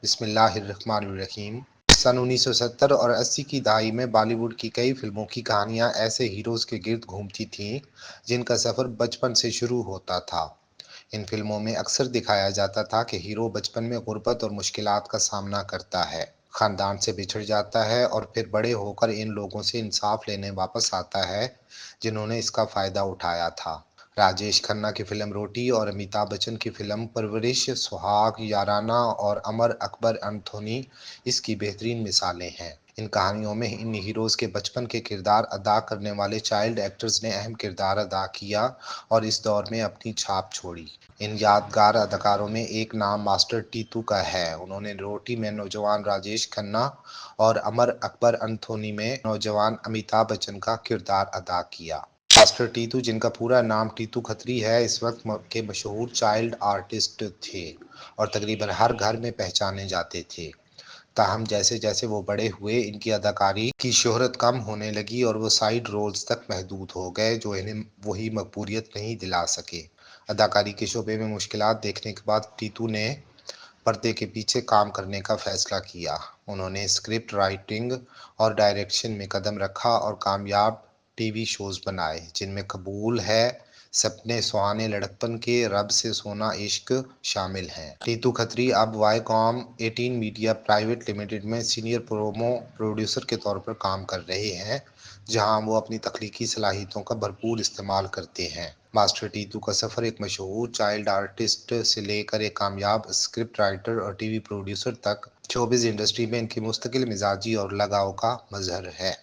بسم اللہ الرحمن الرحیم۔ سن 1970 اور 80 کی دہائی میں بالی ووڈ کی کئی فلموں کی کہانیاں ایسے ہیروز کے گرد گھومتی تھیں جن کا سفر بچپن سے شروع ہوتا تھا۔ ان فلموں میں اکثر دکھایا جاتا تھا کہ ہیرو بچپن میں غربت اور مشکلات کا سامنا کرتا ہے، خاندان سے بچھڑ جاتا ہے اور پھر بڑے ہو کر ان لوگوں سے انصاف لینے واپس آتا ہے جنہوں نے اس کا فائدہ اٹھایا تھا۔ راجیش کھنہ کی فلم روٹی اور امیتابھ بچن کی فلم پرورش، سہاگ، یارانہ اور امر اکبر انتھونی اس کی بہترین مثالیں ہیں۔ ان کہانیوں میں ان ہیروز کے بچپن کے کردار ادا کرنے والے چائلڈ ایکٹرز نے اہم کردار ادا کیا اور اس دور میں اپنی چھاپ چھوڑی۔ ان یادگار اداکاروں میں ایک نام ماسٹر ٹیتو کا ہے۔ انہوں نے روٹی میں نوجوان راجیش کھنہ اور امر اکبر انتھونی میں نوجوان امیتابھ بچن کا کردار ادا کیا۔ ماسٹر ٹیتو، جن کا پورا نام ٹیتو کھتری ہے، اس وقت کے مشہور چائلڈ آرٹسٹ تھے اور تقریباً ہر گھر میں پہچانے جاتے تھے۔ تاہم جیسے جیسے وہ بڑے ہوئے، ان کی اداکاری کی شہرت کم ہونے لگی اور وہ سائیڈ رولز تک محدود ہو گئے جو انہیں وہی مقبولیت نہیں دلا سکے۔ اداکاری کے شعبے میں مشکلات دیکھنے کے بعد ٹیتو نے پردے کے پیچھے کام کرنے کا فیصلہ کیا۔ انہوں نے اسکرپٹ رائٹنگ اور ڈائریکشن میں قدم رکھا اور کامیاب ٹی وی شوز بنائے جن میں قبول ہے، سپنے سہانے لڑکپن کے، رب سے سونا عشق شامل ہیں۔ ٹیتو کھتری اب وائے کام 18 میڈیا پرائیویٹ لمیٹڈ میں سینئر پرومو پروڈیوسر کے طور پر کام کر رہے ہیں، جہاں وہ اپنی تخلیقی صلاحیتوں کا بھرپور استعمال کرتے ہیں۔ ماسٹر ٹیتو کا سفر ایک مشہور چائلڈ آرٹسٹ سے لے کر ایک کامیاب اسکرپٹ رائٹر اور ٹی وی پروڈیوسر تک شوبز انڈسٹری میں ان کی مستقل مزاجی اور لگاؤ کا مظہر ہے۔